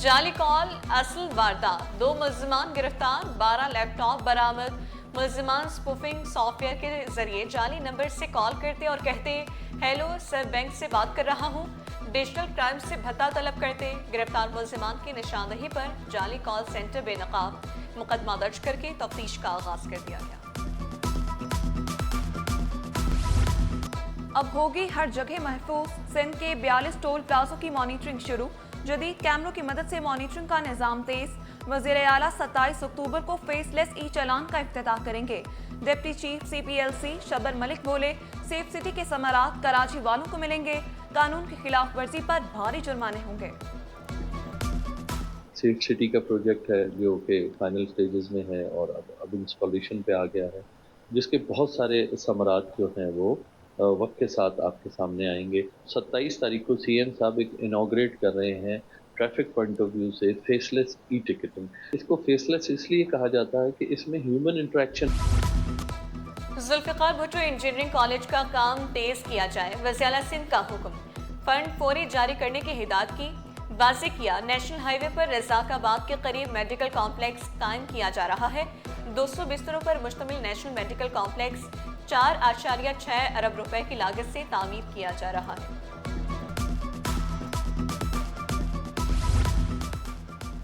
जाली कॉल असल वारदात, 2 मुल्जिमान गिरफ्तार, 12 लैपटॉप बरामद। मुल्जिमान स्पूफिंग सॉफ्टवेयर के जरिए जाली नंबर से कॉल करते और कहते हेलो सर, बैंक से बात कर रहा हूँ, डिजिटल क्राइम से भत्ता तलब करते। गिरफ्तार मुल्जिमान की निशानदही पर जाली कॉल सेंटर बेनकाब मुकदमा दर्ज करके तफ्तीश का आगाज कर दिया गया। अब होगी हर जगह महफूज। सिंध के 42 टोल प्लाजों की मॉनिटरिंग शुरू, जदीद कैमरों की मदद से मॉनिटरिंग का निजाम तेज। वजीर आला 27 अक्टूबर को फेसलेस ई चालान का इफ्तिताह करेंगे। डिप्टी चीफ CPLC शबर मलिक बोले, सेफ सिटी के समरात कराची वालों को मिलेंगे, कानून की खिलाफ वर्जी पर भारी जुर्माने होंगे। सेफ सिटी का प्रोजेक्ट है जो कि फाइनल स्टेजेस में है और अब इंस्टॉलेशन पे आ गया है, जिसके बहुत सारे समरात जो हैं वो वक्त के साथ आपके सामने आएंगे। 27 तारीख को CM साहब एक इनॉग्रेट कर रहे हैं ट्रैफिक पॉइंट ऑफ व्यू से फेसलेस ई टिकटिंग। इसको फेसलेस इसलिए कहा जाता है कि इसमें human interaction. Zulfikar Bhutto engineering college का काम तेज किया जाए, वज़ीर आला सिंध का हुक्म। फंड फौरी जारी करने की हिदायत की। वाज़े किया, नेशनल हाईवे पर रज़ाकाबाद के करीब मेडिकल कॉम्प्लेक्स कायम किया जा रहा है। 200 बिस्तरों पर मुश्तमिल नेशनल मेडिकल कॉम्प्लेक्स 4.6 अरब रुपए की लागत से तामीर किया जा रहा है।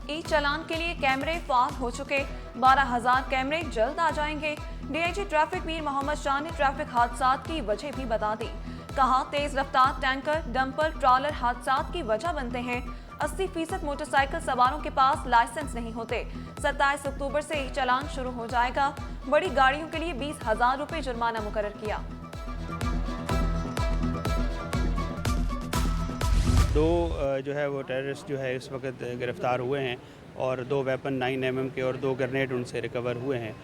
ई चालान के लिए कैमरे फाल हो चुके, 12,000 कैमरे जल्द आ जाएंगे। DIG ट्रैफिक मीर मोहम्मद शाह ने ट्रैफिक हादसात की वजह भी बता दी। कहा, तेज रफ्तार टैंकर, डंपर, ट्रॉलर हादसात की वजह बनते हैं। 80% मोटरसाइकिल सवारों के पास लाइसेंस नहीं होते। 27 अक्टूबर से ई चालान शुरू हो जाएगा। बड़ी गाड़ियों के लिए 20,000 रुपए जुर्माना मुकर्रर किया। दो जो है वो टेररिस्ट जो है इस वक्त गिरफ़्तार हुए हैं और 2 वेपन 9mm के और 2 ग्रेनेड उनसे रिकवर हुए हैं।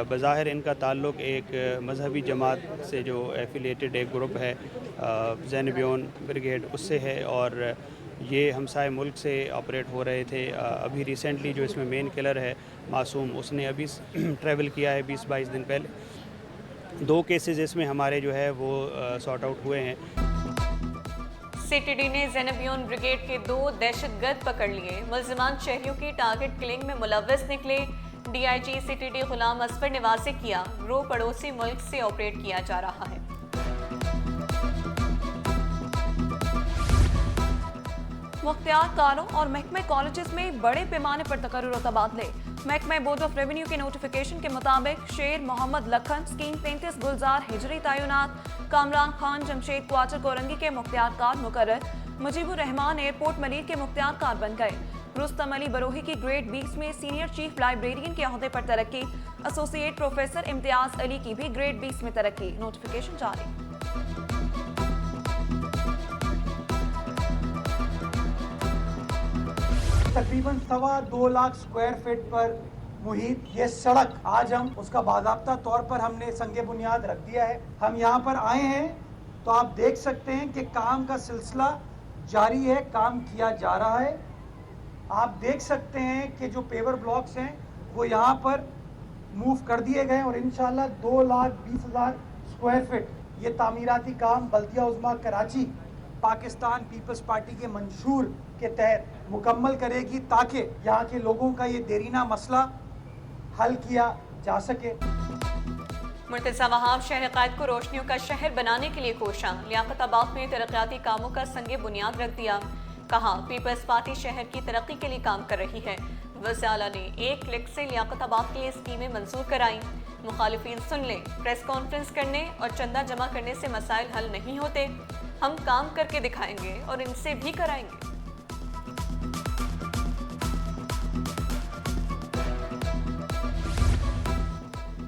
बज़ाहिर इनका ताल्लुक़ एक मजहबी जमात से जो एफिलिएटेड एक ग्रुप है ज़ैनबियोन ब्रिगेड उससे है और ये हमसाए मुल्क से ऑपरेट हो रहे थे। अभी रिसेंटली जो इसमें मेन किलर है मासूम, उसने अभी ट्रैवल किया है 20-22 दिन पहले। 2 केसेस इसमें हमारे जो है वो सॉर्ट आउट हुए हैं। CTD ने ज़ैनबियोन ब्रिगेड के 2 दहशतगर्द पकड़ लिए। मुल्जिमान शहरियों की टारगेट किलिंग में मुलव्वस निकले। DIG CTD गुलाम असफर ने वाज़े किया, ग्रो पड़ोसी मुल्क से ऑपरेट किया जा रहा है। मुख्तियार कारों और महकमे कॉलेजेस में बड़े पैमाने पर तकर्रुर और तबादले। महकमे बोर्ड ऑफ रेवेन्यू के नोटिफिकेशन के मुताबिक शेर मोहम्मद लखन स्कीम 33 गुलजार हिजरी तैनात। कामरान खान जमशेद क्वार्टर कोरंगी के मुख्तियार कार मुकर्रर। मुजीबुर रहमान एयरपोर्ट मलिर के मुख्तियार कार बन गए। रुस्तम अली बरोही की ग्रेड 20 में सीनियर चीफ लाइब्रेरियन के अहदे पर तरक्की। एसोसिएट प्रोफेसर इम्तियाज अली की भी ग्रेड 20 में तरक्की। नोटिफिकेशन जारी। तकरीबन 2.25 लाख स्क्वायर फीट पर मुहित ये सड़क आज हम उसका बाज़ाब्ता तौर पर हमने संगे बुनियाद रख दिया है। हम यहाँ पर आए हैं तो आप देख सकते हैं कि काम का सिलसिला जारी है, काम किया जा रहा है। आप देख सकते हैं कि जो पेवर ब्लॉक्स हैं वो यहाँ पर मूव कर दिए गए और इंशाल्लाह 2,20,000 स्क्वायर फीट ये तामीराती काम बल्दिया उज़्मा कराची पाकिस्तान पीपल्स पार्टी के मंशूर के तहत मुकम्मल करेगी ताकि यहाँ के लोगों का ये देरीना मसला हल किया जा सके। मुर्तज़ा वहाब शहर क़ायद को रोशनियों का शहर बनाने के लिए कोशा। लियाकताबाद में तरक्याती कामों का संगे बुनियाद रख दिया। कहा, पीपल्स पार्टी शहर की तरक्की के लिए काम कर रही है। वज़ीर आला ने 1 क्लिक से लियाकताबाद के लिए स्कीमें मंजूर कराई। मुखालिफिन सुन लें, प्रेस कॉन्फ्रेंस करने और चंदा जमा करने से मसाइल हल नहीं होते। हम काम करके दिखाएंगे और इनसे भी कराएंगे।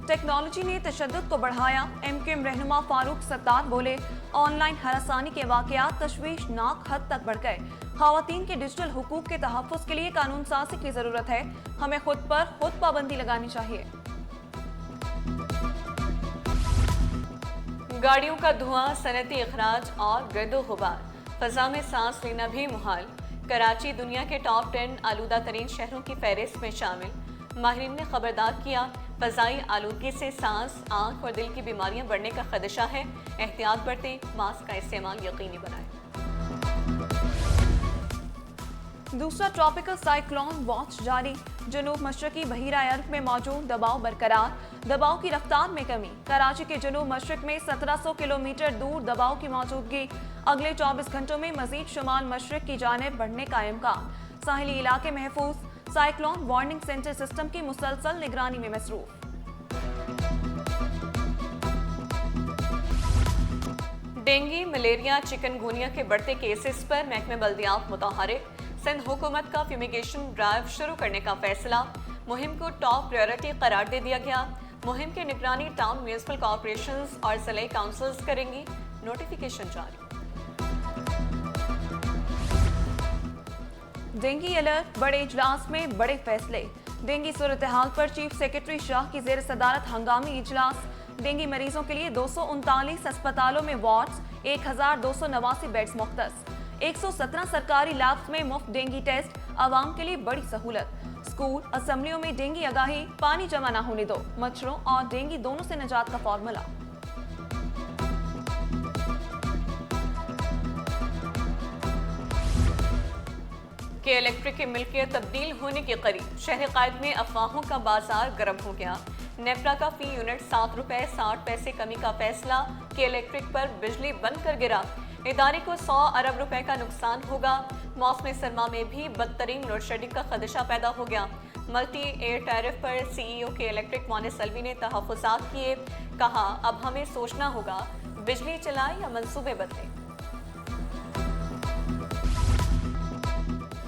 टेक्नोलॉजी ने तशद्दुद को बढ़ाया। MQM रहनुमा फारूक सत्तार बोले, ऑनलाइन हरासानी के वाकयात तशवीशनाक हद तक बढ़ गए। ख़वातीन के डिजिटल हुकूक के तहफ़्फ़ुज़ के लिए कानून साज़ी की ज़रूरत है। हमें खुद पर खुद पाबंदी लगानी चाहिए। गाड़ियों का धुआं, सनती अखराज और गर्दो गुबार, फ़ज़ा में सांस लेना भी मुहाल। कराची दुनिया के टॉप 10 आलूदा तरीन शहरों की फहरिस्त में शामिल। माहिरीन ने खबरदार किया, फ़ज़ाई आलूदगी से सांस, आँख और दिल की बीमारियां बढ़ने का खदशा है। एहतियात बरतें, मास्क का इस्तेमाल यकीनी बनाएं। दूसरा ट्रॉपिकल साइक्लोन वॉच जारी। जनूब मशरकी बहीरा अरब में मौजूद दबाव बरकरार, दबाव की रफ्तार में कमी। कराची के जनूब मशरक में 1700 किलोमीटर दूर दबाव की मौजूदगी। अगले 24 घंटों में मजीद शुमाल मशरक की जानिब बढ़ने का इम्कान। साहिली इलाके महफूज, साइक्लोन वार्निंग सेंटर सिस्टम की मुसलसल निगरानी में मसरूफ। डेंगू, मलेरिया, चिकनगुनिया के बढ़ते केसेस पर महकमे बल्दियात मुतहरिक। सिंध हुकूमत का फ्यूमिगेशन ड्राइव शुरू करने का फैसला। मुहिम को टॉप प्रायोरिटी करार दे दिया गया। मुहिम की निगरानी टाउन म्यूनिसिपल कॉर्पोरेशंस और ज़िले काउंसिल्स करेंगी। नोटिफिकेशन जारी। डेंगू अलर्ट, बड़े इजलास में बड़े फैसले। डेंगू सूरत हाल पर चीफ सेक्रेटरी शाह की जेर सदारत हंगामी इजलास। डेंगू मरीजों के लिए 239 अस्पतालों में वार्ड्स, 1289 बेड्स मुख्तस। 117 सरकारी लैब्स में मुफ्त डेंगू टेस्ट, आवाम के लिए बड़ी सहूलत। स्कूल, असम्बलियों में डेंगू आगाही, पानी जमा न होने दो, मच्छरों और डेंगू दोनों से निजात का फॉर्मूला। के इलेक्ट्रिक की मिल्कियत तब्दील होने के करीब। शहर कायद में अफवाहों का बाजार गर्म हो गया। नेफ्रा का फी यूनिट 7 रुपए 60 पैसे कमी का फैसला। के इलेक्ट्रिक पर बिजली बंद कर गिरा। इदारे को 100 अरब रुपए का नुकसान होगा। मौसम सरमा में भी बदतरीन लोड शेडिंग का खदशा पैदा हो गया। मल्टी एयर टैरिफ पर CEO के इलेक्ट्रिक मोनिस सल्वी ने तहफ़्फ़ुज़ात किए। कहा, अब हमें सोचना होगा बिजली चलाएं या मंसूबे बदलें।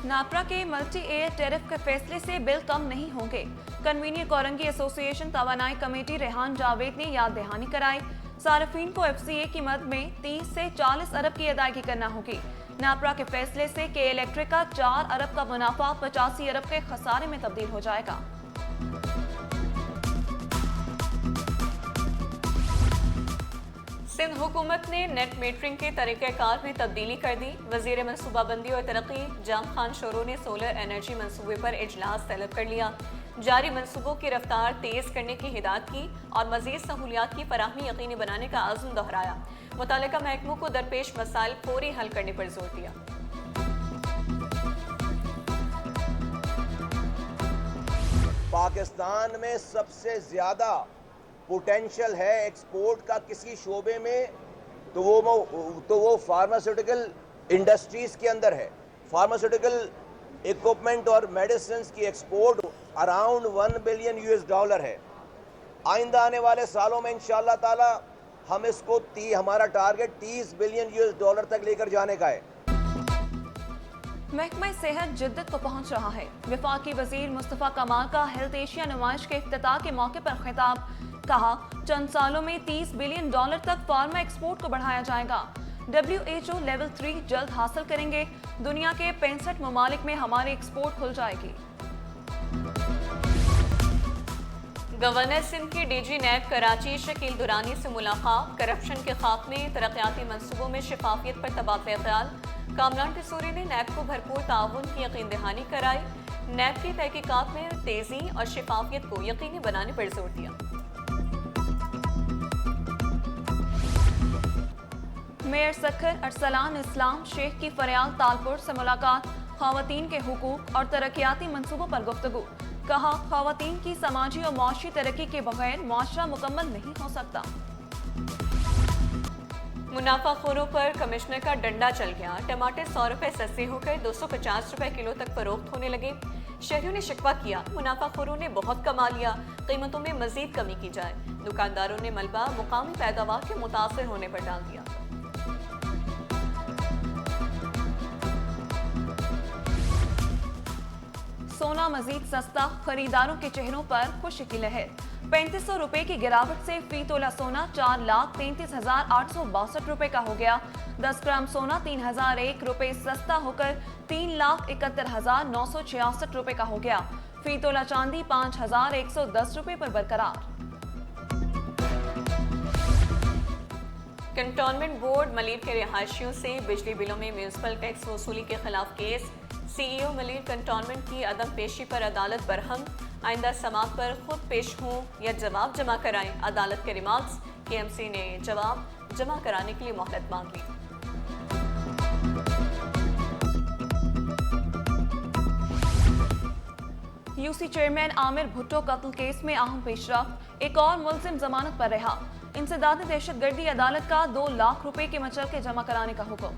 नापरा के मल्टी एयर टैरिफ के फैसले से बिल कम नहीं होंगे। कन्वीनियर कोरंगी एसोसिएशन तवानाई कमेटी रेहान जावेद ने याद दहानी कराई। सार्फिन को FCA की मद में 30 से 40 अरब की अदायगी करना होगी। नापरा के फैसले से के इलेक्ट्रिक का 4 अरब का मुनाफा 85 अरब के खसारे में तब्दील हो जाएगा। सिंध हुकूमत ने नेट मीटरिंग के तरीक़ेकार में तब्दीली कर दी। वज़ीर मनसूबाबंदी और तरक्की जाम खान शोरो ने सोलर एनर्जी मनसूबे पर इजलास तलब कर लिया। जारी मनसूबों की रफ्तार तेज़ करने की हिदायत की और मज़ीद सहूलियात की फराहमी यकीनी बनाने का आज़म दोहराया। मुतल्लिका महकमों को दरपेश मसाइल फौरी हल करने पर जोर दिया। पाकिस्तान में सबसे ज़्यादा पोटेंशियल है एक्सपोर्ट का किसी शोबे में तो वो फार्मास्यूटिकल इंडस्ट्रीज के अंदर है। फार्मास्यूटिकल इक्विपमेंट और मेडिसिन की एक्सपोर्ट अराउंड $1 बिलियन है। आइंदा आने वाले सालों में इंशाअल्लाह ताला हम इसको हमारा टारगेट $30 बिलियन तक लेकर जाने का है। महकमा सेहत जिद्दत को पहुंच रहा है। वफाकी वजीर मुस्तफ़ा कमाल का हेल्थ एशिया नुमाइश के इफ्तिताह के मौके पर खिताब। कहा, चंद सालों में $30 बिलियन तक फार्मा एक्सपोर्ट को बढ़ाया जाएगा। WHO लेवल 3 जल्द हासिल करेंगे। दुनिया के 65 ममालिक में हमारी एक्सपोर्ट खुल जाएगी। गवर्नर सिंध की DG नैब कराची शकील दुरानी से मुलाकात। करप्शन के खात्मे, तरक्याती मंसूबों में शफाफियत पर तबादला ख्याल। कामरान टिसूरी ने नैब को भरपूर ताउन की यकीन दहानी कराई। नैब की तहकीकात में तेजी और शफाफियत को यकीनी बनाने पर जोर दिया। मेयर सखर अरसलान इस्लाम शेख की फरियाल तालपुर से मुलाकात। ख़वातीन के हुकूक और तरक्याती मंसूबों पर गुफ्तगू। कहा, ख़वातीन की समाजी और मुआशी तरक्की के बगैर मुआशरा मुकम्मल नहीं हो सकता। मुनाफाखोरों पर कमिश्नर का डंडा चल गया। टमाटर 100 रुपए सस्ते होकर 250 रुपए किलो तक फरोख्त होने लगे। शहरियों ने शिकवा किया, मुनाफाखोरों ने बहुत कमा लिया, कीमतों में मजीद कमी की जाए। दुकानदारों ने मलबा मुकामी पैदावार के मुतासर होने पर डाल दिया। सोना मजीद सस्ता, खरीदारों के चेहरों पर खुशी की लहर। 3500 रुपए की गिरावट से फी तोला सोना 4,33,862 रुपए का हो गया। 10 ग्राम सोना 3,001 रुपए सस्ता होकर 3,71,966 रुपए का हो गया। फी तोला चांदी 5,110 रुपए पर बरकरार। कंटोनमेंट बोर्ड मलिर के रिहायशियों से बिजली बिलों में म्यूनिसिपल टैक्स वसूली के खिलाफ केस। CEO मलिर कंटोनमेंट की अदम पेशी पर अदालत बरहम। आइंदा समात पर खुद पेश हों या जवाब जमा कराएं, अदालत के रिमार्क्स। KMC ने जवाब जमा कराने के लिए मोहलत मांग ली। यूसी चेयरमैन आमिर भुट्टो कत्ल केस में अहम पेशरफ, एक और मुलजिम जमानत पर रहा। इंसदाद दहशतगर्दी अदालत का 2 लाख रुपए के मचलके जमा कराने का हुक्म।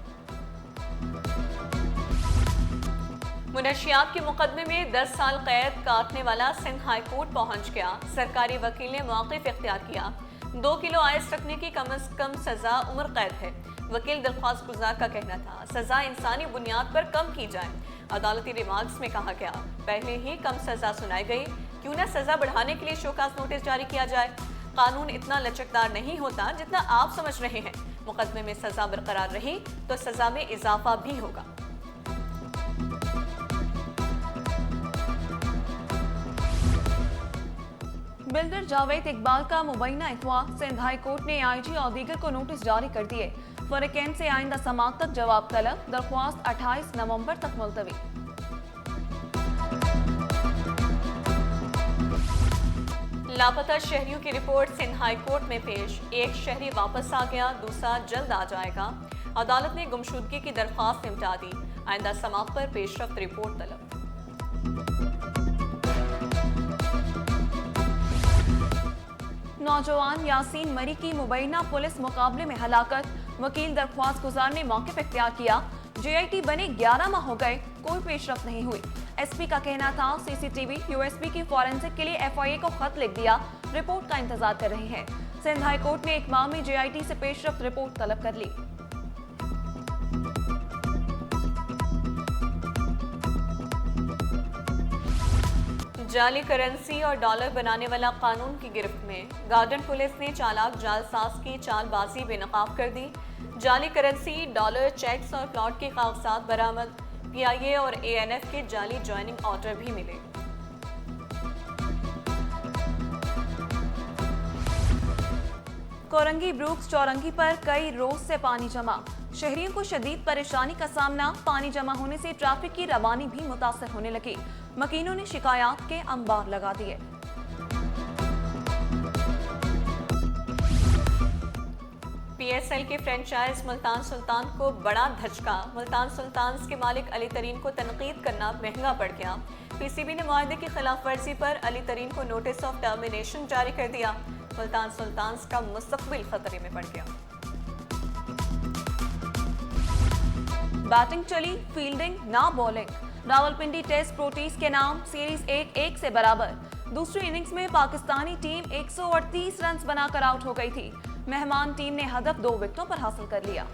मुनशियात के मुकदमे में 10 साल कैद काटने वाला सिंध हाई कोर्ट पहुंच गया। सरकारी वकील ने मौक़िफ़ इख्तियार किया। 2 किलो आइस रखने की कम से कम सजा उम्र कैद है। वकील दरख्वास्त गुजार का कहना था सजा इंसानी बुनियाद पर कम की जाए। अदालती रिमार्क्स में कहा गया पहले ही कम सजा सुनाई गई, क्यों न सजा बढ़ाने के लिए शोकास नोटिस जारी किया जाए। कानून इतना लचकदार नहीं होता जितना आप समझ रहे हैं। मुकदमे में सजा बरकरार रही तो सजा में इजाफा भी होगा। बिल्डर जावेद इकबाल का मुबैना इत्वा सिंध हाई कोर्ट ने आईजी और दीगर को नोटिस जारी कर दिए। फरीकैन से आइंदा समाअत तक जवाब तलब, दरख्वास्त 28 नवंबर तक मुलतवी। लापता शहरियों की रिपोर्ट सिंध हाई कोर्ट में पेश। एक शहरी वापस आ गया, दूसरा जल्द आ जाएगा। अदालत ने गुमशुदगी की दरख्वास्त निपटा दी। आइंदा समाअत पर पेशरफ्त रिपोर्ट तलब। नौजवान यासीन मरी की मुबैना पुलिस मुकाबले में हलाकत, वकील दरख्वास्त गुजार ने मौके पर इख्तियार किया। JIT बने 11 माह हो गए, कोई पेशरफ्त नहीं हुई। SP का कहना था CCTV USB की फॉरेंसिक के लिए FIA को खत लिख दिया, रिपोर्ट का इंतजार कर रहे हैं। सिंध हाई कोर्ट ने एक माह में JIT से पेशरफ्त रिपोर्ट तलब कर ली। जाली करेंसी और डॉलर बनाने वाला कानून की गिरफ्त में गार्डन पुलिस ने चालाक जालसाज की चालबाजी बेनकाब कर दी। जाली करेंसी, डॉलर, चेक्स और प्लॉट के कागजात बरामद। PIA और ANF के जाली ज्वाइनिंग ऑर्डर भी मिले। कोरंगी ब्रूक्स चौरंगी पर कई रोज से पानी जमा, शहरियों को शदीद परेशानी का सामना। पानी जमा होने से ट्रैफिक की रवानी भी मुतासर होने लगी। मकीनों ने शिकायत के अंबार लगा दिए। PSL के फ्रेंचाइज मुल्तान सुल्तान को बड़ा धचका। मुल्तान सुल्तान्स के मालिक अली तरीन को तनकीद करना महंगा पड़ गया। PCB ने मुआहदे की खिलाफ वर्जी पर अली तरीन को नोटिस ऑफ टर्मिनेशन जारी कर दिया। मुल्तान सुल्तान्स का मुस्तकबिल खतरे में पड़ गया। बैटिंग चली, फील्डिंग ना बॉलिंग। रावलपिंडी टेस्ट प्रोटीज के नाम, सीरीज 1-1 से बराबर। दूसरी इनिंग्स में पाकिस्तानी टीम 138 रन बनाकर आउट हो गई थी। मेहमान टीम ने हदफ 2 विकेटों पर हासिल कर लिया।